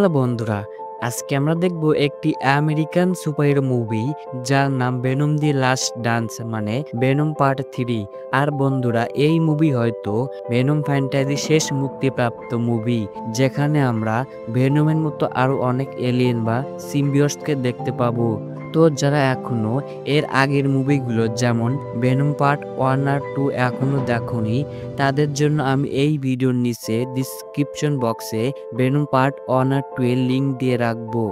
Hello বন্ধুরা, আজকে আমরা দেখব একটি আমেরিকান সুপারহিরো মুভি যার নাম ভেনম দি লাস্ট ডান্স মানে ভেনম পার্ট 3। আর বন্ধুরা, এই মুভি হয়তো ভেনম ফ্র্যাঞ্চাইজি শেষ মুক্তিপ্রাপ্ত মুভি, যেখানে আমরা ভেনমের মতো আরো অনেক এলিয়েন বা সিম্বিয়টসকে দেখতে পাবো। তো যারা এখনো এর আগের মুভিগুলো যেমন ভেনম পার্ট 1 আর 2 এখনো দেখোনি, তাদের জন্য আমি এই ভিডিওর নিচে ডিসক্রিপশন বক্সে ভেনম পার্ট 1 আর 2 এর লিঙ্ক দিয়ে রাখবো।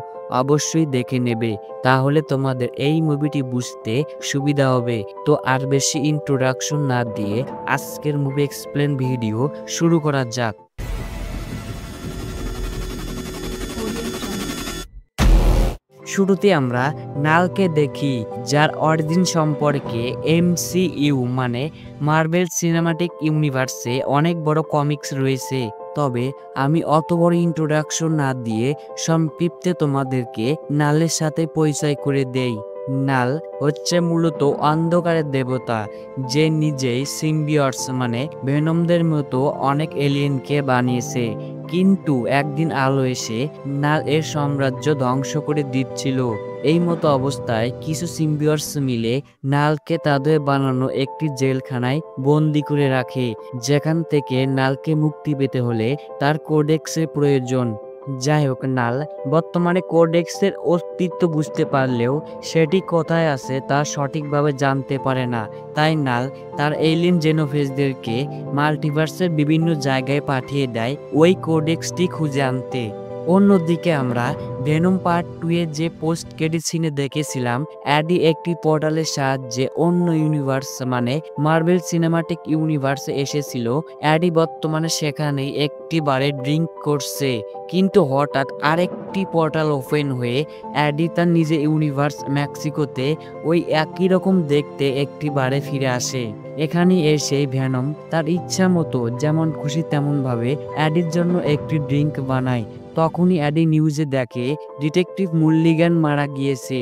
অবশ্যই দেখে নেবে, তাহলে তোমাদের এই মুভিটি বুঝতে সুবিধা হবে। তো আর বেশি ইন্ট্রোডাকশন না দিয়ে আজকের মুভি এক্সপ্লেন ভিডিও শুরু করা যাক। শুরুতে আমরা নালকে দেখি, যার অরিজিন সম্পর্কে এমসিইউ মানে মার্ভেল সিনেমাটিক ইউনিভার্সে অনেক বড় কমিক্স রয়েছে। তবে আমি অত বড় ইন্ট্রোডাকশন না দিয়ে সংক্ষিপ্তে তোমাদেরকে নালের সাথে পরিচয় করে দেই। নাল হচ্ছে মূলত অন্ধকারের দেবতা, যে নিজেই সিম্বিয়টস মানে ভেনমদের মতো অনেক এলিয়েনকে বানিয়েছে। কিন্তু একদিন আলো এসে নাল এর সাম্রাজ্য ধ্বংস করে দিচ্ছিল। এই মতো অবস্থায় কিছু সিম্বিয়টস মিলে নালকে তাদের বানানো একটি জেলখানায় বন্দি করে রাখে, যেখান থেকে নালকে মুক্তি পেতে হলে তার কোডেক্সের প্রয়োজন। যাই হোক, নাল বর্তমানে কোডেক্সের অস্তিত্ব বুঝতে পারলেও সেটি কোথায় আছে তা সঠিকভাবে জানতে পারে না। তাই নাল তার এলিয়েন জেনোফেজদেরকে মাল্টিভার্সের বিভিন্ন জায়গায় পাঠিয়ে দেয় ওই কোডেক্সটি খুঁজে আনতে। অন্যদিকে আমরা ভেনম পার্ট 2 এর যে পোস্ট ক্রেডিট সিনে দেখেছিলাম, অ্যাডি একটি পোর্টালের সাহায্যে অন্য ইউনিভার্স মানে মার্ভেল সিনেমাটিক ইউনিভার্সে এসেছিল। অ্যাডি বর্তমানে সেখানেই একটি বারে ড্রিঙ্ক করছে, কিন্তু হঠাৎ আরেকটি পোর্টাল ওপেন হয়ে অ্যাডি তার নিজের ইউনিভার্স মেক্সিকোতে ওই একই রকম দেখতে একটি বারে ফিরে আসে। এখানে এসে ভেনম তার ইচ্ছা মতো যেমন খুশি তেমন ভাবে অ্যাডির জন্য একটি ড্রিঙ্ক বানায়। তখনই অ্যাডি নিউজে দেখে ডিটেকটিভ মুল্লিগান মারা গিয়েছে,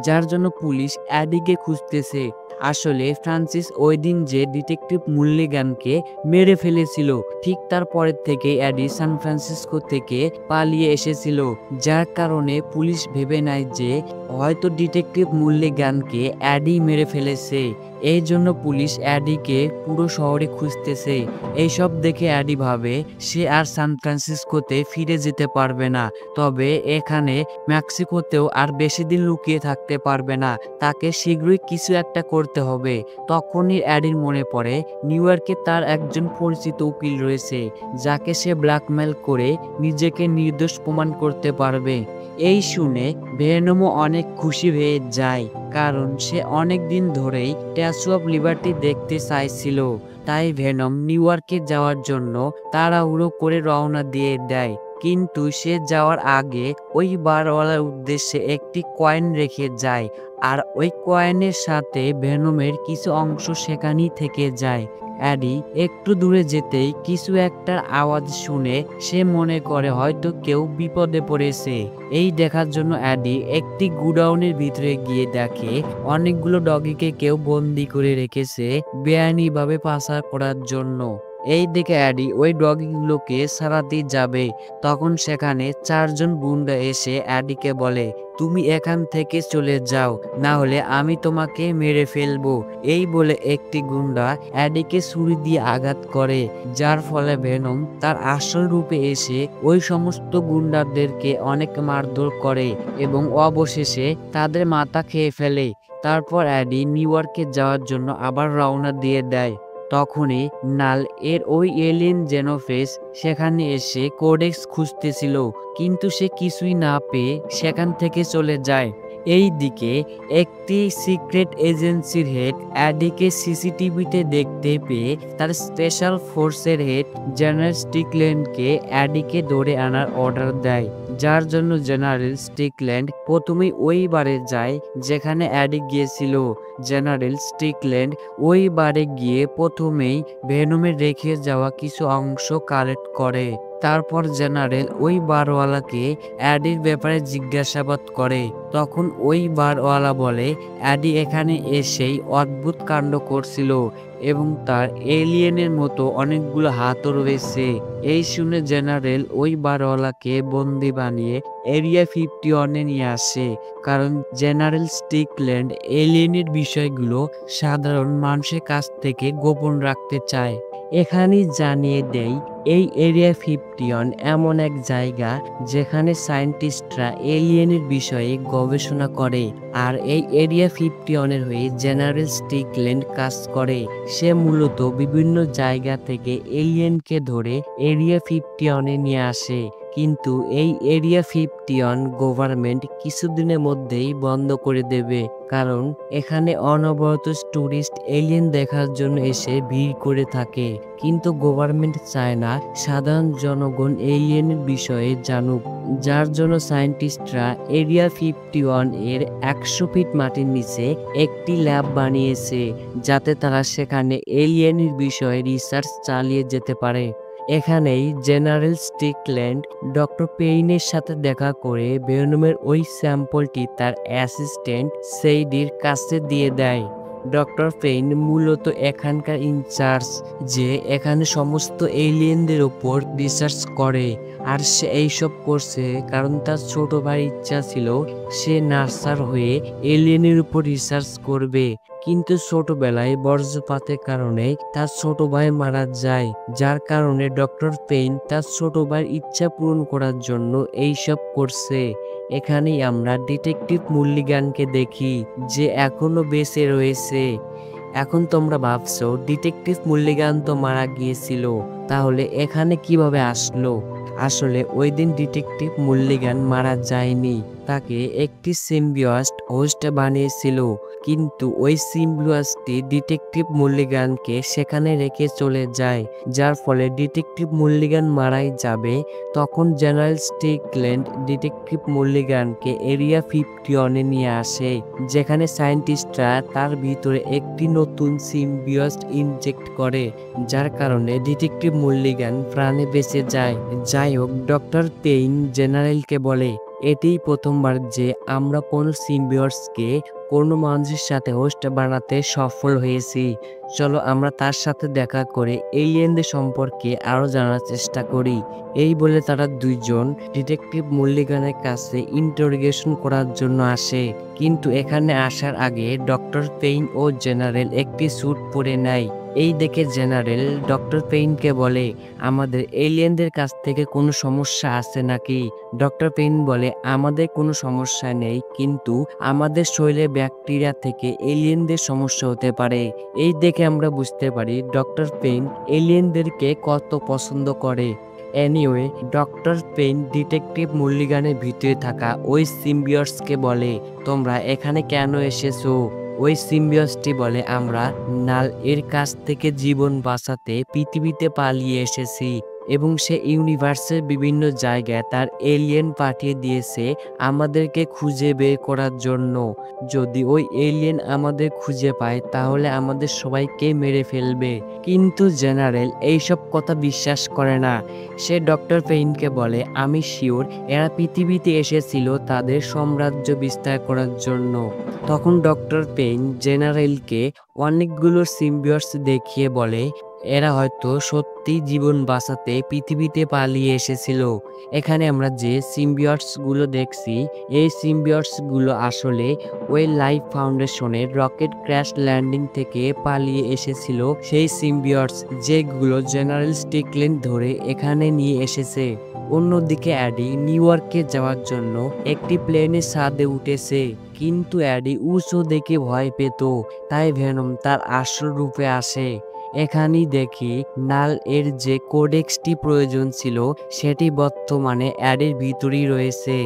যার জন্য পুলিশ অ্যাডিকে খুঁজতেছে। আসলে ফ্রান্সিস ওই দিন যে ডিটেকটিভ মুল্লিগানকে মেরে ফেলেছিল, ঠিক তার পরের থেকে অ্যাডি সান ফ্রান্সিসকো থেকে পালিয়ে এসেছিল, যার কারণে পুলিশ ভেবে নেয় যে হয়তো ডিটেকটিভ মুল্লিগানকে অ্যাডি মেরে ফেলেছে। এই জন্য পুলিশ অ্যাডিকে পুরো শহরে খুঁজতেছে। এইসব দেখে অ্যাডি ভাবে সে আর সান ফ্রান্সিসকোতে ফিরে যেতে পারবে না, তবে এখানে মেক্সিকোতেও আর বেশি দিন লুকিয়ে থাকতে পারবে না, তাকে শীঘ্রই কিছু একটা করতে হবে। তখনই অ্যাডির মনে পড়ে নিউ ইয়র্কে তার একজন পরিচিত উকিল রয়েছে, যাকে সে ব্ল্যাকমেল করে নিজেকে নির্দোষ প্রমাণ করতে পারবে। এই শুনে ভেনমও অনেক খুশি হয়ে যায়, কারণ সে অনেক দিন ধরেই স্ট্যাচু অফ লিবার্টি দেখতে চাইছিল। তাই ভেনম নিউ ইয়র্কে যাওয়ার জন্য তাড়াহুড়ো করে রওনা দিয়ে দেয়, কিন্তু সে যাওয়ার আগে ওই বারওয়ালার উদ্দেশ্যে একটি কয়েন রেখে যায়, আর ওই কয়েনের সাথে ভেনমের কিছু অংশ সেখানেই থেকে যায়। অ্যাডি একটু দূরে যেতেই কিছু একটা আওয়াজ শুনে সে মনে করে হয়তো কেউ বিপদে পড়েছে। এই দেখার জন্য অ্যাডি একটি গুডাউনের ভিতরে গিয়ে দেখে অনেকগুলো ডগিকে কেউ বন্দি করে রেখেছে বেআইনিভাবে পাচার করার জন্য। এই দেখে অ্যাডি ওই ডগিগুলোকে ছাড়াতে যাবে, তখন সেখানে 4 জন গুন্ডা এসে অ্যাডিকে বলে, তুমি এখান থেকে চলে যাও, না হলে আমি তোমাকে মেরে ফেলবো। এই বলে একটি গুন্ডা অ্যাডিকে ছুরি দিয়ে আঘাত করে, যার ফলে ভেনম তার আসল রূপে এসে ওই সমস্ত গুন্ডাদেরকে অনেক মারধর করে এবং অবশেষে তাদের মাথা খেয়ে ফেলে। তারপর অ্যাডি নিউ ইয়র্কে যাওয়ার জন্য আবার রওনা দিয়ে দেয়। তখনই নাল এর ওই এলিয়েন জেনোফেজ সেখানে এসে কোডেক্স খুঁজতেছিল, কিন্তু সে কিছুই না পেয়ে সেখান থেকে চলে যায়। এই দিকে একটি সিক্রেট এজেন্সির হেড অ্যাডিকে সিসিটিভিতে দেখতে পেয়ে তার স্পেশাল ফোর্সের হেড জেনারেল স্টিকল্যান্ডকে অ্যাডিকে ধরে আনার অর্ডার দেয়, যার জন্য জেনারেল স্টিকল্যান্ড প্রথমেই ওই বারে যায় যেখানে অ্যাডি গিয়েছিল। জেনারেল স্টিকল্যান্ড ওই বারে গিয়ে প্রথমেই ভেনমের রেখে যাওয়া কিছু অংশ কালেক্ট করে, তারপর জেনারেল ওই বারওয়ালাকে অ্যাডির ব্যাপারে জিজ্ঞাসাবাদ করে। তখন ওই বারওয়ালা বলে অ্যাডি এখানে এসেই অদ্ভুত কাণ্ড করছিল এবং তার এলিয়েনের মতো অনেকগুলো হাতও রয়েছে। এই শুনে জেনারেল ওই বারওয়ালাকে বন্দি বানিয়ে এরিয়া 51-এ নিয়ে আসে, কারণ জেনারেল স্টিকল্যান্ড এলিয়েনের বিষয়গুলো সাধারণ মানুষের কাছ থেকে গোপন রাখতে চায়। এখানেই জানিয়ে দেই, এই এরিয়া 51 এমন এক জায়গা যেখানে সায়েন্টিস্টরা এলিয়েনের বিষয়ে গবেষণা করে, আর এই এরিয়া 51-এর হয়ে জেনারেল স্টিকল্যান্ড কাজ করে। সে মূলত বিভিন্ন জায়গা থেকে এলিয়েনকে ধরে এরিয়া 51-এ নিয়ে আসে, কিন্তু এই এরিয়া 51 গভর্নমেন্ট কিছুদিনের মধ্যেই বন্ধ করে দেবে, কারণ এখানে অনবরত টুরিস্ট এলিয়েন দেখার জন্য এসে ভিড় করে থাকে। কিন্তু গভর্নমেন্ট চায় না সাধারণ জনগণ এলিয়েনের বিষয়ে জানুক, যার জন্য সায়েন্টিস্টরা এরিয়া 51 এর 100 ফিট মাটির নিচে একটি ল্যাব বানিয়েছে, যাতে তারা সেখানে এলিয়েনের বিষয়ে রিসার্চ চালিয়ে যেতে পারে। এখানেই জেনারেল স্টিকল্যান্ড ডক্টর পেইনের সাথে দেখা করে ভেনমের ওই স্যাম্পলটি তার অ্যাসিস্ট্যান্ট সেইডির কাছে দিয়ে দেয়। ডক্টর পেইন মূলত এখানকার ইনচার্জ, যে এখানে সমস্ত এলিয়েনদের উপর রিসার্চ করে, আর সে এইসব করছে কারণ তার ছোট ভাইয়ের ইচ্ছা ছিল সে নার্সার হয়ে এলিয়েনের উপর রিসার্চ করবে। কিন্তু ছোটবেলায় বজ্রপাতের কারণে তার ছোট ভাই মারা যায়, যার কারণে ডক্টর পেইন তার ছোট ভাইয়ের ইচ্ছা পূরণ করার জন্য এইসব করছে। এখানেই আমরা ডিটেকটিভ মুল্লিগানকে দেখি, যে এখনো বেঁচে রয়েছে। এখন তোমরা ভাবছো ডিটেকটিভ মুল্লিগান তো মারা গিয়েছিল, তাহলে এখানে কিভাবে আসলো? আসলে ওই দিন ডিটেকটিভ মুল্লিগান মারা যায়নি, তাকে একটি সিম্বিয়স্ট হোস্ট বানিয়েছিল, কিন্তু ওই সিম্বিয়স্টটি ডিটেকটিভ মুল্লিগানকে সেখানে রেখে চলে যায়, যার ফলে ডিটেকটিভ মুল্লিগান মারাই যাবে। তখন জেনারেল স্টিকল্যান্ড ডিটেকটিভ মুল্লিগানকে এরিয়া 51-এ নিয়ে আসে, যেখানে সায়েন্টিস্টরা তার ভিতরে একটি নতুন সিম্বিয়স্ট ইনজেক্ট করে, যার কারণে ডিটেকটিভ মুল্লিগান প্রাণে বেঁচে যায়। যাই হোক, ডক্টর পেইন জেনারেলকে বলে এটিই প্রথমবার যে আমরা কোনো সিম্বিয়টসকে কোনো মানুষের সাথে হোস্ট বানাতে সফল হয়েছি। চলো আমরা তার সাথে দেখা করে এলিয়েনদের সম্পর্কে আরো জানার চেষ্টা করি। এই বলে তারা দুইজন ডিটেকটিভ মুল্লিগানের কাছে ইন্টারোগেশন করার জন্য আসে, কিন্তু এখানে আসার আগে ডক্টর পেইন ও জেনারেল একটি স্যুট পরে নেয়। এই দেখে জেনারেল ডক্টর পেইনকে বলে আমাদের এলিয়েনদের কাছ থেকে কোনো সমস্যা আছে নাকি? ডক্টর পেইন বলে আমাদের কোনো সমস্যা নেই, কিন্তু আমাদের শরীরে ব্যাকটেরিয়া থেকে এলিয়েনদের সমস্যা হতে পারে। এই দেখে আমরা বুঝতে পারি ডক্টর পেইন এলিয়েনদেরকে কত পছন্দ করে। এনিওয়ে, ডক্টর পেইন ডিটেকটিভ মুল্লিগানের ভিতরে থাকা ওই সিম্বিয়টসকে বলে তোমরা এখানে কেন এসেছো? ওই সিম্বিয়সটি বলে আমরা নাল এর কাছ থেকে জীবন বাঁচাতে পৃথিবীতে পালিয়ে এসেছি, এবং সে ইউনিভার্সের বিভিন্ন জায়গায় তার এলিয়েন পাঠিয়ে দিয়েছে আমাদেরকে খুঁজে বের করার জন্য। যদি ওই এলিয়েন আমাদের খুঁজে পায় তাহলে আমাদের সবাইকে মেরে ফেলবে। কিন্তু জেনারেল এইসব কথা বিশ্বাস করে না। সে ডক্টর পেইনকে বলে আমি শিওর এরা পৃথিবীতে এসেছিল তাদের সাম্রাজ্য বিস্তার করার জন্য। তখন ডক্টর পেইন জেনারেলকে অনেকগুলো সিম্বিয়টস দেখিয়ে বলে এরা হয়তো সত্যি জীবন বাঁচাতে পৃথিবীতে পালিয়ে এসেছিল। এখানে আমরা যে সিম্বিয়টস গুলো দেখছি, এই সিম্বিয়টস গুলো আসলে ওই লাইফ ফাউন্ডেশনের রকেট ক্র্যাশ ল্যান্ডিং থেকে পালিয়ে এসেছিল সেই সিম্বিয়টস, যেগুলো জেনারেল স্টিকল্যান্ড ধরে এখানে নিয়ে এসেছে। অন্যদিকে অ্যাডি নিউ ইয়র্কে যাওয়ার জন্য একটি প্লেনের ছাদে উঠেছে, কিন্তু অ্যাডি উঁচু দেখে ভয় পেত, তাই ভেনম তার আসল রূপে আসে। এখানেই দেখি নাল এর যে কোডেক্সটি প্রয়োজন ছিল সেটি বর্তমানে অ্যাডের ভিতরেই রয়েছে।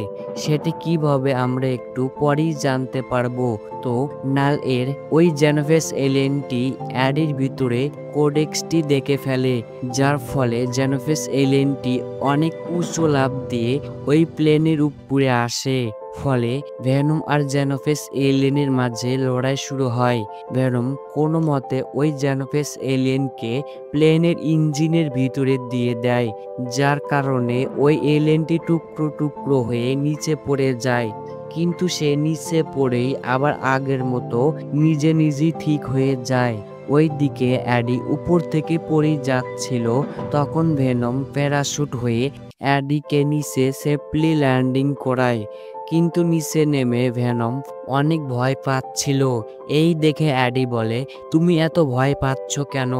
সেটি কিভাবে আমরা একটু পরেই জানতে পারবো। তো নাল এর ওই জেনোভেস এলিয়েনটি অ্যাডের ভিতরে কোডেক্সটি দেখে ফেলে, যার ফলে জেনোফেস এলিয়েনটি অনেক উঁচু লাফ দিয়ে ওই প্লেনের উপরে আসে। ফলে ভেনম আর জেনোফেস এলিয়েনের মাঝে লড়াই শুরু হয়। ভেনম কোনো মতে ওই জেনোফেস এলিয়েনকে প্লেনের ইঞ্জিনের ভিতরে দিয়ে দেয়, যার কারণে ওই এলিয়েনটি টুকরো টুকরো হয়ে নিচে পড়ে যায়। কিন্তু সে নিচে পড়েই আবার আগের মতো নিজে নিজেই ঠিক হয়ে যায়। ওইদিকে অ্যাডি উপর থেকে পড়ে যাচ্ছিল, তখন ভেনম প্যারাশুট হয়ে অ্যাডিকে নিচে সেফলি ল্যান্ডিং করায়। কিন্তু নিচে নেমে ভেনম অনেক ভয় পাচ্ছিল। এই দেখে অ্যাডি বলে, তুমি এত ভয় পাচ্ছ কেন?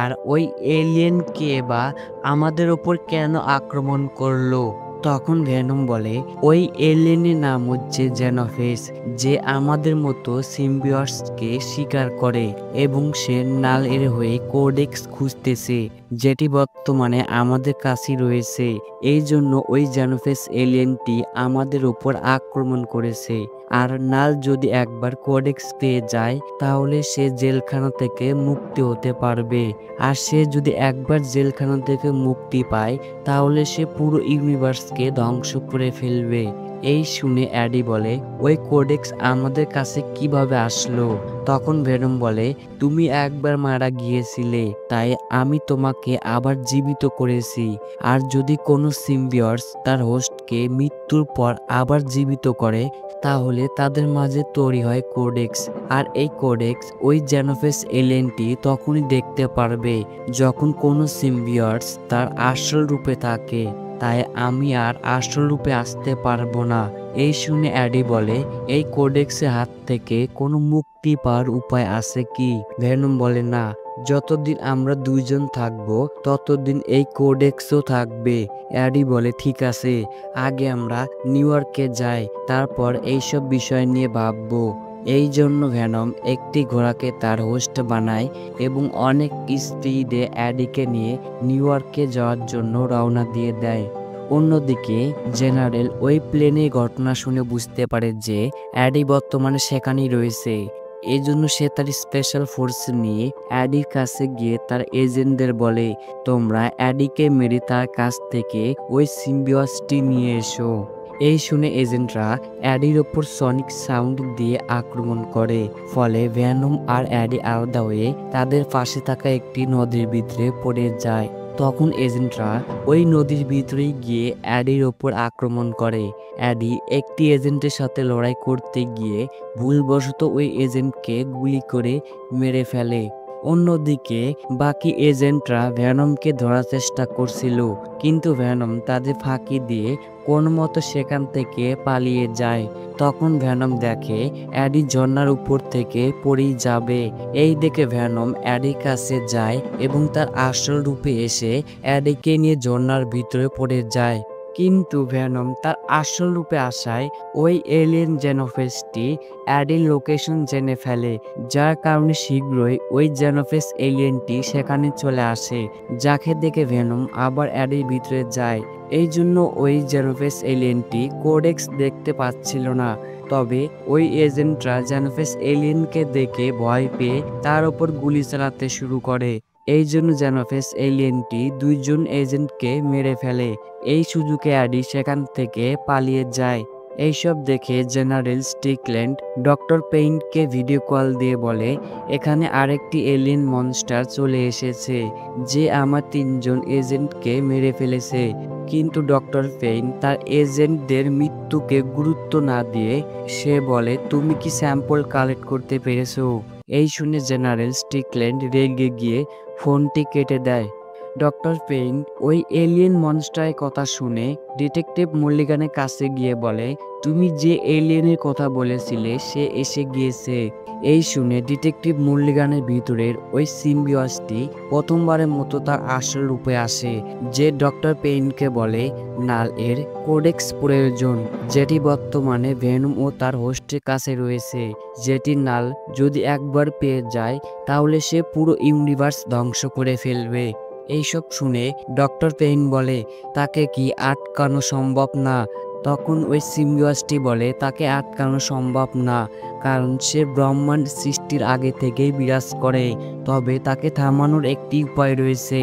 আর ওই এলিয়েন কে বা আমাদের ওপর কেন আক্রমণ করলো? তখন ভেনম বলে, ওই এলিয়েনের নাম হচ্ছে জেনোফেস, যে আমাদের মতো সিম্বিয়টসকে শিকার করে এবং সে নাল এর হয়ে কোডেক্স খুঁজতেছে, যেটি বর্তমানে আমাদের কাছে রয়েছে। এই জন্য ওই জেনোফেস এলিয়েনটি আমাদের উপর আক্রমণ করেছে। আর নাল যদি একবার কোডেক্স পেয়ে যায় তাহলে সে জেলখানা থেকে মুক্তি হতে পারবে। আর সে যদি একবার জেলখানা থেকে মুক্তি পায় তাহলে সে পুরো ইউনিভার্সকে ধ্বংস করে ফেলবে। এই শুনে অ্যাডি বলে, ওই কোডেক্স আমাদের কাছে কিভাবে আসলো? তখন ভেনম বলে, তুমি একবার মারা গিয়েছিলে, তাই আমি তোমাকে আবার জীবিত করেছি। আর যদি কোনো সিম্বিয়টস তার হোস্টকে মৃত্যুর পর আবার জীবিত করে তাহলে তাদের মাঝে তৈরি হয় কোডেক্স। আর এই কোডেক্স ওই জেনোফেস এলিয়েনটি তখনই দেখতে পারবে যখন কোনো সিম্বিয়টস তার আসল রূপে থাকে। তাই আমি আর আসল রূপে আসতে পারবো না। এই শুনে অ্যাডি বলে, এই কোডেক্সের হাত থেকে কোনো মুক্তি পাওয়ার উপায় আছে কি? ভেনম বলে, না, যতদিন আমরা দুইজন থাকবো ততদিন এই কোডেক্সও থাকবে। অ্যাডি বলে, ঠিক আছে, আগে আমরা নিউ ইয়র্কে যাই, তারপর এইসব বিষয় নিয়ে ভাববো। এই জন্য ভেনম একটি ঘোড়াকে তার হোস্ট বানায় এবং অনেক স্পিডে অ্যাডিকে নিয়ে নিউ ইয়র্কে যাওয়ার জন্য রওনা দিয়ে দেয়। অন্যদিকে জেনারেল ওই প্লেনে ঘটনা শুনে বুঝতে পারে যে অ্যাডি বর্তমানে সেখানেই রয়েছে। এই জন্য সে তার স্পেশাল ফোর্স নিয়ে অ্যাডির কাছে গিয়ে তার এজেন্টদের বলে, তোমরা অ্যাডিকে মেরে তার কাছ থেকে ওই সিম্বিয়সটি নিয়ে এসো। এই শুনে এজেন্টরা অ্যাডির ওপর সনিক সাউন্ড দিয়ে আক্রমণ করে। ফলে ভেনম আর অ্যাডি আলাদা হয়ে তাদের পাশে থাকা একটি নদীর ভিতরে পড়ে যায়। তখন এজেন্টরা ওই নদীর ভিতরে গিয়ে অ্যাডির ওপর আক্রমণ করে। অ্যাডি একটি এজেন্টের সাথে লড়াই করতে গিয়ে ভুলবশত ওই এজেন্টকে গুলি করে মেরে ফেলে। অন্যদিকে বাকি এজেন্টরা ভেনমকে ধরার চেষ্টা করছিল, কিন্তু ভেনম তাদের ফাঁকি দিয়ে কোন মতো সেখান থেকে পালিয়ে যায়। তখন ভেনম দেখে অ্যাডি ঝর্ণার উপর থেকে পড়ে যাবে। এই দেখে ভেনম অ্যাডির কাছে যায় এবং তার আসল রূপে এসে অ্যাডিকে নিয়ে ঝর্ণার ভিতরে পড়ে যায়। কিন্তু ভেনম তার আসল রূপে আসায় ওই এলিয়েন জেনোফেসটি অ্যাডির লোকেশন জেনে ফেলে, যার কারণে শীঘ্রই ওই জেনোফেস এলিয়েনটি সেখানে চলে আসে, যাকে দেখে ভেনম আবার অ্যাডির ভিতরে যায়। এই জন্য ওই জেনোফেস এলিয়েনটি কোডেক্স দেখতে পাচ্ছিল না। তবে ওই এজেন্টরা জেনোফেস এলিয়েনকে দেখে ভয় পেয়ে তার ওপর গুলি চালাতে শুরু করে। এই জন্য জেনোফেস এলিয়েনটি দুইজন এজেন্টকে মেরে ফেলে। এই সুযোগে অ্যাডি সেখান থেকে পালিয়ে যায়। এইসব দেখে জেনারেল স্টিকল্যান্ড ডক্টর পেইনকে ভিডিও কল দিয়ে বলে, এখানে আরেকটি এলিয়েন মনস্টার চলে এসেছে, যে আমার 3জন এজেন্টকে মেরে ফেলেছে। কিন্তু ডক্টর পেইন তার এজেন্টদের মৃত্যুকে গুরুত্ব না দিয়ে সে বলে, তুমি কি স্যাম্পল কালেক্ট করতে পেরেছো? এই শুনে জেনারেল স্টিকল্যান্ড রেগে গিয়ে ফোনটি কেটে দেয়। ডক্টর পেইন ওই এলিয়েন মনস্টারের কথা শুনে ডিটেকটিভ মল্লিগানের কাছে গিয়ে বলে, তুমি যে এলিয়েনের কথা বলেছিলে সে এসে গিয়েছে। এই শুনে ডিটেকটিভ মল্লিগানের ভিতরের ওই সিম্বিয়সটি প্রথমবারের মতো তার আসল রূপে আসে, যে ডক্টর পেইনকে বলে নাল এর কোডেক্স প্রয়োজন, যেটি বর্তমানে ভেনম ও তার হোস্টের কাছে রয়েছে। যেটি নাল যদি একবার পেয়ে যায় তাহলে সে পুরো ইউনিভার্স ধ্বংস করে ফেলবে। এইসব শুনে ডক্টর পেইন বলে, তাকে কি আটকানো সম্ভব না? তখন ওই সিম্বিয়সটি বলে তাকে আটকানো সম্ভব না, কারণ সে ব্রহ্মাণ্ড সৃষ্টির আগে থেকেই বিরাজ করে। তবে তাকে থামানোর একটি উপায় রয়েছে,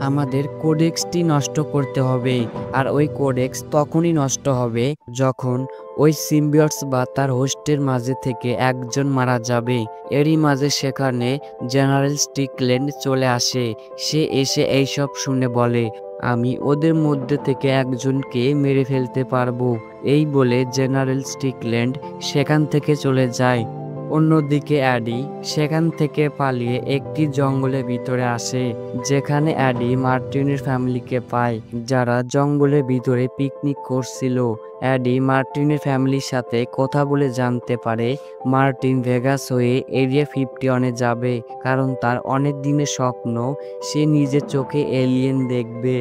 আমাদের কোডেক্সটি নষ্ট করতে হবে। আর ওই কোডেক্স তখনই নষ্ট হবে যখন ওই সিম্বিয়টস বা তার হোস্টের মাঝে থেকে একজন মারা যাবে। এরই মাঝে সেখানে জেনারেল স্টিকল্যান্ড চলে আসে। সে এসে এইসব শুনে বলে, আমি ওদের মধ্যে থেকে একজনকে মেরে ফেলতে পারবো। এই বলে জেনারেল স্টিকল্যান্ড সেখান থেকে চলে যায়। অন্যদিকে অ্যাডি সেখান থেকে পালিয়ে একটি জঙ্গলের ভিতরে আসে, যেখানে অ্যাডি মার্টিনের ফ্যামিলিকে পায়, যারা জঙ্গলের ভিতরে পিকনিক করছিল। অ্যাডি মার্টিনের ফ্যামিলির সাথে কথা বলে জানতে পারে মার্টিন ভেগাস হয়ে এরিয়া 51-এ যাবে, কারণ তার অনেক দিনের স্বপ্ন সে নিজের চোখে এলিয়েন দেখবে।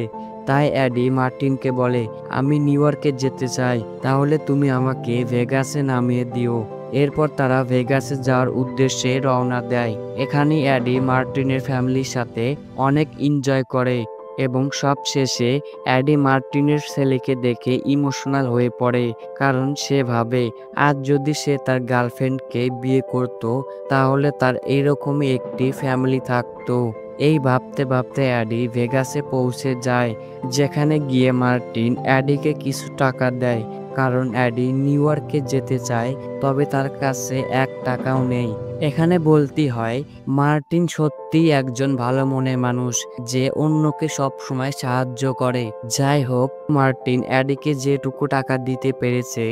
তাই অ্যাডি মার্টিনকে বলে, আমি নিউ ইয়র্কে যেতে চাই, তাহলে তুমি আমাকে ভেগাসে নামিয়ে দিও। এরপর তারা ভেগাসে যাওয়ার উদ্দেশ্যে রওনা দেয়। এখানেই অ্যাডি মার্টিনের ফ্যামিলির সাথে অনেক এনজয় করে এবং সব শেষে অ্যাডি মার্টিনের ছেলেকে দেখে ইমোশনাল হয়ে পড়ে, কারণ সে ভাবে আজ যদি সে তার গার্লফ্রেন্ডকে বিয়ে করত তাহলে তার এইরকমই একটি ফ্যামিলি থাকতো। এই ভাবতে ভাবতে অ্যাডি ভেগাসে পৌঁছে যায়, যেখানে গিয়ে মার্টিন অ্যাডিকে কিছু টাকা দেয়, কারণ অ্যাডি নিউ ইয়র্কে যেতে চায়, তবে তার কাছে 1 টাকাও নেই। এখানে বলতেই হয় মার্টিন সত্যিই একজন ভালো মনের মানুষ, যে অন্যকে সব সময় সাহায্য করে। যাই হোক, মার্টিন অ্যাডিকে যেটুকু টাকা দিতে পেরেছে,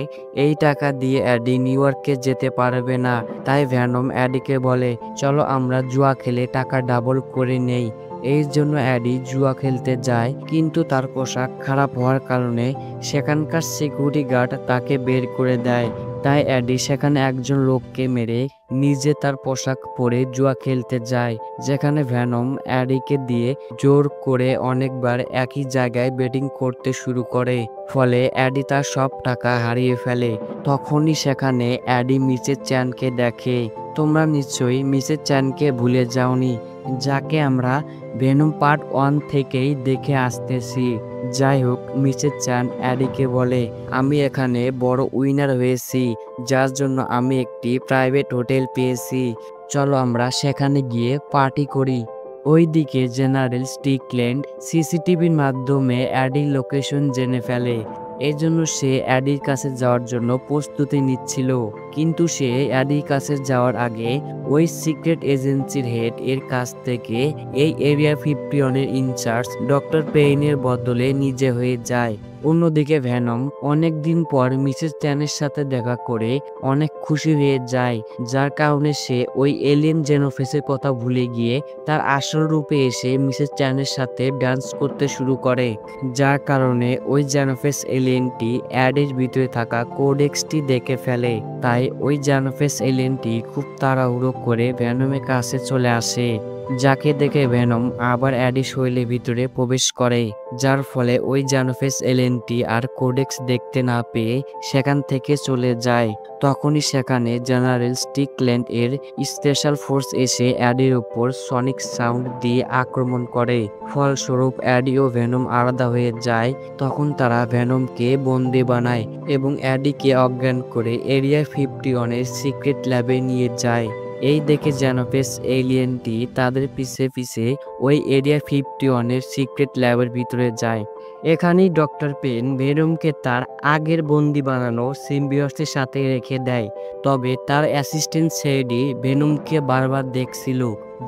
এই টাকা দিয়ে অ্যাডি নিউ ইয়র্কে যেতে পারবে না। তাই ভ্যানম অ্যাডিকে বলে, চলো আমরা জুয়া খেলে টাকা ডাবল করে নেই। এই জন্য অ্যাডি জুয়া খেলতে যায়, কিন্তু তার পোশাক খারাপ হওয়ার কারণে সেখানকার সিকিউরিটি গার্ড তাকে বের করে দেয়। তাই অ্যাডি সেখানে একজন লোককে মেরে নিজে তার পোশাক পরে জুয়া খেলতে যায়, যেখানে ভ্যানম অ্যাডিকে দিয়ে জোর করে অনেকবার একই জায়গায় বেটিং করতে শুরু করে। ফলে অ্যাডি তার সব টাকা হারিয়ে ফেলে। তখনই সেখানে অ্যাডি মিসেস চ্যানকে দেখে। তোমরা নিশ্চয়ই মিসেস চ্যানকে ভুলে যাওনি, যাকে আমরা ভেনম পার্ট 1 থেকেই দেখে আসতেছি। যাই হোক, মিসেস চ্যান অ্যাডিকে বলে, আমি এখানে বড় উইনার হয়েছি, যার জন্য আমি একটি প্রাইভেট হোটেল পেয়েছি, চলো আমরা সেখানে গিয়ে পার্টি করি। ওইদিকে জেনারেল স্টিকল্যান্ড সিসিটিভির মাধ্যমে অ্যাডির লোকেশন জেনে ফেলে। এজন্য সে অ্যাডির কাছে যাওয়ার জন্য প্রস্তুতি নিচ্ছিল, কিন্তু সে অ্যাডির কাছে যাওয়ার আগে ওই সিক্রেট এজেন্সির হেড এর কাছ থেকে এই এরিয়া 51-এর ইনচার্জ ডক্টর পেইনের বদলে নিজে হয়ে যায়। অন্যদিকে ভ্যানম অনেক দিন পর মিসেস চ্যানের সাথে দেখা করে অনেক খুশি হয়ে যায়, যার কারণে সে ওই এলিয়েন জেনোফেসের কথা ভুলে গিয়ে তার আসল রূপে এসে মিসেস চ্যানের সাথে ডান্স করতে শুরু করে, যার কারণে ওই জেনোফেস এলিয়েনটি অ্যাডের ভিতরে থাকা কোডেক্সটি দেখে ফেলে। তাই ওই জেনোফেস এলিয়েনটি খুব তাড়াহুড়ো করে ভ্যানমের কাছে চলে আসে, যাকে দেখে ভেনম আবার অ্যাডি শৈলের ভিতরে প্রবেশ করে, যার ফলে ওই জেনোফেস এলিয়েনটি আর কোডেক্স দেখতে না পেয়ে সেখান থেকে চলে যায়। তখনই সেখানে জেনারেল স্টিকল্যান্ড এর স্পেশাল ফোর্স এসে অ্যাডির উপর সনিক সাউন্ড দিয়ে আক্রমণ করে। ফলস্বরূপ অ্যাডি ও ভেনম আলাদা হয়ে যায়। তখন তারা ভেনমকে বন্দি বানায় এবং অ্যাডিকে অজ্ঞান করে এরিয়া 51-এর সিক্রেট ল্যাবে নিয়ে যায়। এই দেখে জেনোফেস এলিয়েনটি তাদের পিছে পিছে ওই এরিয়া 51-এর সিক্রেট ল্যাবের ভিতরে যায়। এখানেই ডক্টর পেন ভেনমকে তার আগের বন্দি বানানো সিম্বিয়সের সাথে রেখে দেয়, তবে তার অ্যাসিস্ট্যান্ট সেডি ভেনমকে বারবার দেখছিল।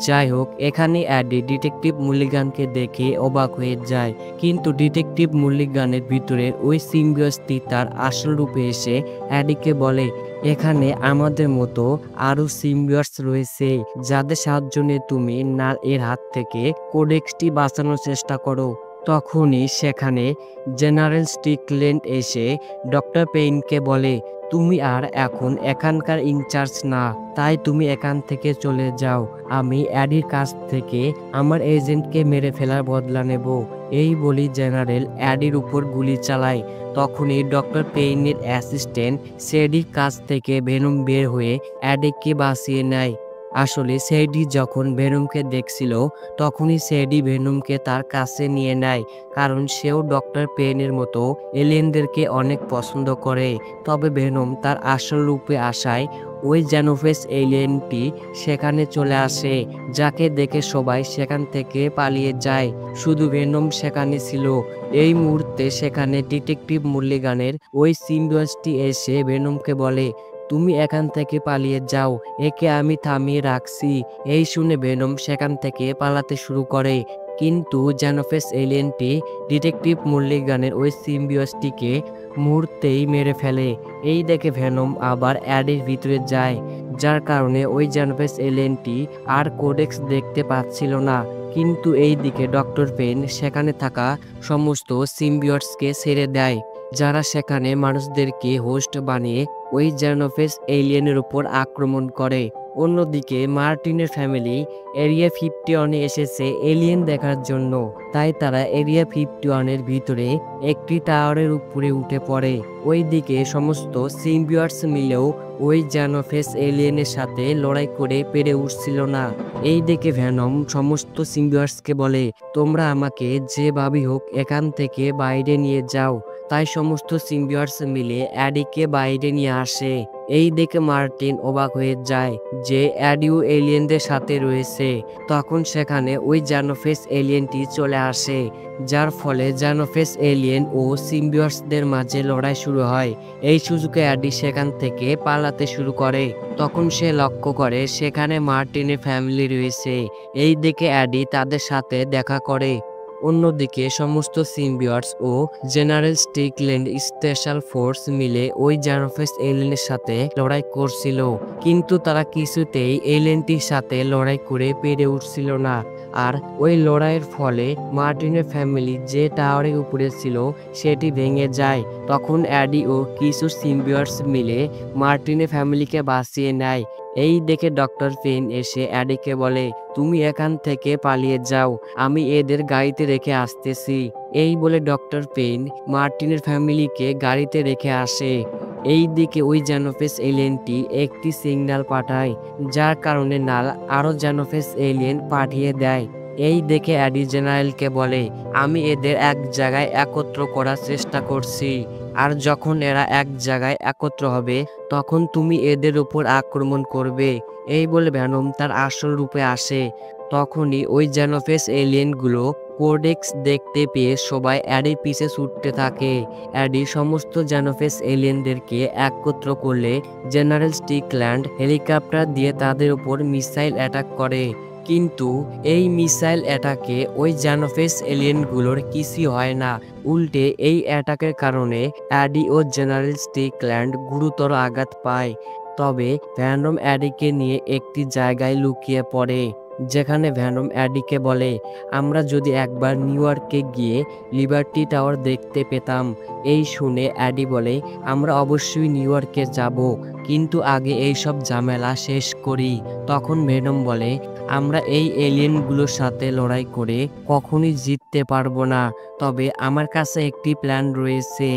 যাই হোক, এখানে অ্যাডি ডিটেকটিভ মুলিগানকে দেখে অবাক হয়ে যায়, কিন্তু ডিটেকটিভ মুলিগানের ভিতরে ওই সিম্বিয়সটি তার আসল রূপে এসে অ্যাডিকে বলে, এখানে আমাদের মতো আরো সিম্বিয়স রয়েছে, যাদের সাহায্য নিয়ে তুমি নাল এর হাত থেকে কোডেক্সটি বাঁচানোর চেষ্টা করো। তখনই সেখানে জেনারেল স্টিকল্যান্ড এসে ডক্টর পেইনকে বলে, তুমি আর এখন এখানকার ইনচার্জ না, তাই তুমি এখান থেকে চলে যাও। আমি অ্যাডির কাছ থেকে আমার এজেন্টকে মেরে ফেলার বদলা নেব। এই বলি জেনারেল অ্যাডির উপর গুলি চালায়। তখনই ডক্টর পেইনের অ্যাসিস্ট্যান্ট সেডির কাছ থেকে ভেনম বের হয়ে অ্যাডিকে বাঁচিয়ে নেয়। আসলে সেডি যখন ভেনমকে দেখছিল তখনই সেডি ভেনমকে তার কাছে নিয়ে নেয়, কারণ সেও ডক্টর পেনের মতো এলিয়েনদেরকে অনেক পছন্দ করে। তবে ভেনম তার আসল রূপে আসায় ওই জেনোফেস এলিয়েনটি সেখানে চলে আসে, যাকে দেখে সবাই সেখান থেকে পালিয়ে যায়। শুধু ভেনম সেখানে ছিল। এই মুহূর্তে সেখানে ডিটেকটিভ মুরলিগানের ওই সিম্বিয়সটি এসে ভেনমকে বলে, তুমি এখান থেকে পালিয়ে যাও, একে আমি থামিয়ে রাখছি। এই শুনে ভেনম সেখান থেকে পালাতে শুরু করে, কিন্তু জেনোফেস এলিয়েনটি ডিটেকটিভ মুরলিগানের ওই সিম্বিয়সটিকে মুহূর্তেই মেরে ফেলে। এই দেখে ভেনম আবার অ্যাডির ভিতরে যায়, যার কারণে ওই জেনোফেস এলিয়েনটি আর কোডেক্স দেখতে পাচ্ছিল না। কিন্তু এই দিকে ডক্টর পেন সেখানে থাকা সমস্ত সিম্বিয়টসকে ছেড়ে দেয়, যারা সেখানে মানুষদেরকে হোস্ট বানিয়ে ওই জেনোফেস এলিয়েনের উপর আক্রমণ করে। অন্যদিকে মার্টিনের ফ্যামিলি এরিয়া 51-এ এসেছে এলিয়েন দেখার জন্য, তাই তারা এরিয়া 51-এর ভিতরে একটি টাওয়ারের উপরে উঠে পড়ে। ওইদিকে সমস্ত সিম্বিয়টস মিলেও ওই জেনোফেস এলিয়েনের সাথে লড়াই করে পেরে উঠছিল না। এই দেখে ভেনম সমস্ত সিম্বিয়টসকে বলে, তোমরা আমাকে যেভাবেই হোক এখান থেকে বাইরে নিয়ে যাও। তাই সমস্ত সিম্বিয়টস মিলে অ্যাডিকে বাইরে নিয়ে আসে। এই দেখে মার্টিন অবাক হয়ে যায় যে অ্যাডিও এলিয়েনদের সাথে রয়েছে। তখন সেখানে ওই জেনোফেস এলিয়েনটি চলে আসে, যার ফলে জেনোফেস এলিয়েন ও সিম্বিয়টসদের মাঝে লড়াই শুরু হয়। এই সুযোগে অ্যাডি সেখান থেকে পালাতে শুরু করে। তখন সে লক্ষ্য করে সেখানে মার্টিনের ফ্যামিলি রয়েছে। এই দেখে অ্যাডি তাদের সাথে দেখা করে। অন্যদিকে সমস্ত সিম্বিয়টস ও জেনারেল স্টিকল্যান্ড স্পেশাল ফোর্স মিলে ওই জেনোফেস এলিয়েনের সাথে লড়াই করছিল, কিন্তু তারা কিছুতেই এলিয়েনটির সাথে লড়াই করে পেরে উঠছিল না। আর ওই লড়াইয়ের ফলে মার্টিনের ফ্যামিলি যে টাওয়ারের উপরে ছিল সেটি ভেঙে যায়। তখন অ্যাডি ও কিছু সিম্বিয়টস মিলে মার্টিনের ফ্যামিলিকে বাঁচিয়ে নেয়। এই দেখে ডক্টর পেন এসে অ্যাডিকে বলে, তুমি এখান থেকে পালিয়ে যাও, আমি এদের গাড়িতে রেখে আসতেছি। এই বলে ডক্টর পেন মার্টিনের ফ্যামিলিকে গাড়িতে রেখে আসে। এই দিকে ওই জেনোফেস এলিয়েনটি একটি সিগন্যাল পাঠায়, যার কারণে নাল আরো জেনোফেস এলিয়েন পাঠিয়ে দেয়। এই দেখে অ্যাডি জেনারেলকে বলে, আমি এদের এক জায়গায় একত্র করার চেষ্টা করছি, আর যখন এরা এক জায়গায় একত্র হবে তখন তুমি এদের উপর আক্রমণ করবে। এই বলে ভেনম তার আসল রূপে আসে। তখনই ওই জেনোফেস এলিয়েনগুলো কোডেক্স দেখতে পেয়ে সবাই অ্যাডির পিছে ছুটতে থাকে। অ্যাডি সমস্ত জেনোফেস এলিয়েনদেরকে একত্র করলে জেনারেল স্টিকল্যান্ড হেলিকপ্টার দিয়ে তাদের উপর মিসাইল অ্যাটাক করে। কিন্তু এই মিসাইল অ্যাটাকে ওই জেনোফেস এলিয়েনগুলোর কিছুই হয় না। উল্টে এই অ্যাটাকের কারণে অ্যাডি ও জেনারেল স্টিকল্যান্ড গুরুতর আঘাত পায়। তবে ভেনম অ্যাডিকে নিয়ে একটি জায়গায় লুকিয়ে পড়ে, যেখানে ভেনম অ্যাডিকে বলে, আমরা যদি একবার নিউ ইয়র্কে গিয়ে লিবার্টি টাওয়ার দেখতে পেতাম। এই শুনে অ্যাডি বলে, আমরা অবশ্যই নিউ ইয়র্কে যাব, কিন্তু আগে এইসব ঝামেলা শেষ করি। তখন ভেনম বলে, আমরা এই এলিয়েনগুলোর সাথে লড়াই করে কখনোই জিততে পারবো না, তবে আমার কাছে একটি প্ল্যান রয়েছে।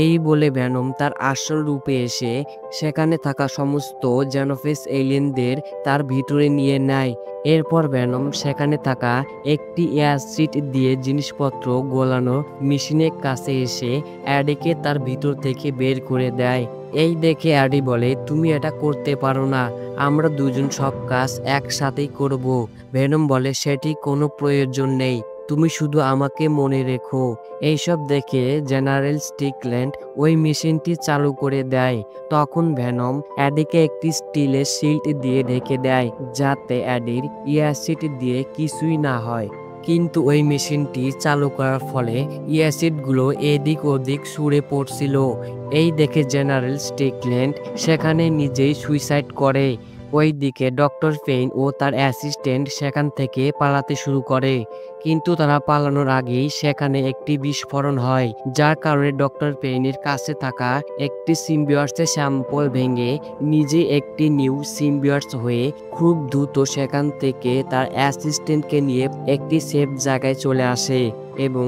এই বলে ভেনম তার আসল রূপে এসে সেখানে থাকা সমস্ত জেনোফেস এলিয়েনদের তার ভিতরে নিয়ে নেয়। এরপর ভেনম সেখানে থাকা একটি অ্যাসিড দিয়ে জিনিসপত্র গোলানো মেশিনের কাছে এসে অ্যাডিকে তার ভিতর থেকে বের করে দেয়। এই দেখে অ্যাডি বলে, তুমি এটা করতে পারো না, আমরা দুজন সব কাজ একসাথেই করব। ভেনম বলে, সেটি কোনো প্রয়োজন নেই, তুমি শুধু আমাকে মনে রেখো। এইসব দেখে জেনারেল স্টিকল্যান্ড ওই মেশিনটি চালু করে দেয়। তখন ভেনম অ্যাডিকে একটি স্টিলের শিল্ড দিয়ে ঢেকে দেয়, যাতে অ্যাডির অ্যাসিড দিয়ে কিছুই না হয়। কিন্তু ওই মেশিনটি চালু করার ফলে অ্যাসিডগুলো এদিক ওদিক ছুঁড়ে পড়ছিল। এই দেখে জেনারেল স্টিকল্যান্ড সেখানে নিজেই সুইসাইড করে। ওইদিকে ডক্টর পেইন ও তার অ্যাসিস্ট্যান্ট সেখান থেকে পালাতে শুরু করে, কিন্তু তারা পালানোর আগেই সেখানে একটি বিস্ফোরণ হয়, যার কারণে ডক্টর পেইনের কাছে থাকা একটি সিম্বিয়টসের স্যাম্পল ভেঙে নিজে একটি নিউ সিম্বিয়টস হয়ে খুব দ্রুত সেখান থেকে তার অ্যাসিস্ট্যান্টকে নিয়ে একটি সেফ জায়গায় চলে আসে। এবং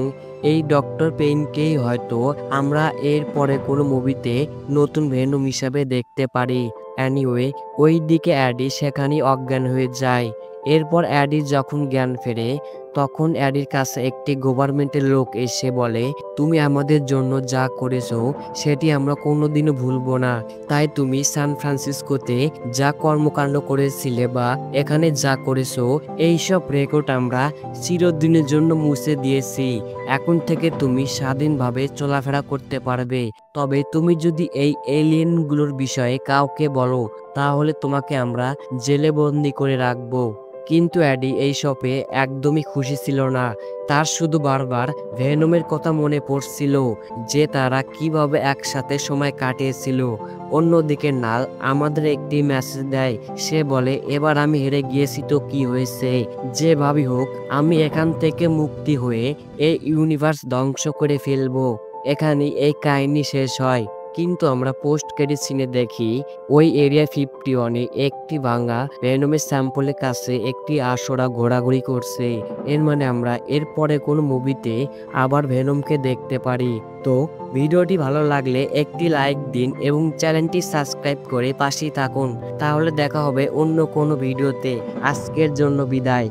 এই ডক্টর পেইনকেই হয়তো আমরা এর পরে কোনো মুভিতে নতুন ভেনম হিসাবে দেখতে পারি। অ্যানিওয়ে ওই দিকে অ্যাডি সেখানেই অজ্ঞান হয়ে যায়। এরপর অ্যাডি যখন জ্ঞান ফেরে তখন অ্যাডির কাছে একটি গভর্নমেন্টের লোক এসে বলে, তুমি আমাদের জন্য যা করেছো সেটি আমরা কোনোদিনও ভুলবো না। তাই তুমি সান ফ্রান্সিসকোতে যা কর্মকাণ্ড করেছিলে বা এখানে যা করেছো এইসব রেকর্ড আমরা চিরদিনের জন্য মুছে দিয়েছি। এখন থেকে তুমি স্বাধীনভাবে চলাফেরা করতে পারবে। তবে তুমি যদি এই এলিয়েনগুলোর বিষয়ে কাউকে বলো তাহলে তোমাকে আমরা জেলে বন্দি করে রাখবো। কিন্তু অ্যাডি এইসবে একদমই খুশি ছিল না। তার শুধু বারবার ভেনমের কথা মনে পড়ছিল, যে তারা কিভাবে একসাথে সময় কাটিয়েছিল। অন্যদিকে নাল আমাদের একটি মেসেজ দেয়। সে বলে, এবার আমি হেরে গিয়েছি তো কি হয়েছে, যেভাবেই হোক আমি এখান থেকে মুক্তি হয়ে এই ইউনিভার্স ধ্বংস করে ফেলবো। এখানেই এই কাহিনী শেষ হয়। কিন্তু আমরা পোস্ট ক্রেডিট সিনে দেখি ওই এরিয়া 51-এ একটি ভাঙা ভেনমের স্যাম্পলের কাছে একটি আরশোলা ঘোরাঘুরি করছে। এর মানে আমরা এরপরে কোনো মুভিতে আবার ভেনমকে দেখতে পারি। তো ভিডিওটি ভালো লাগলে একটি লাইক দিন এবং চ্যানেলটি সাবস্ক্রাইব করে পাশেই থাকুন। তাহলে দেখা হবে অন্য কোনো ভিডিওতে। আজকের জন্য বিদায়।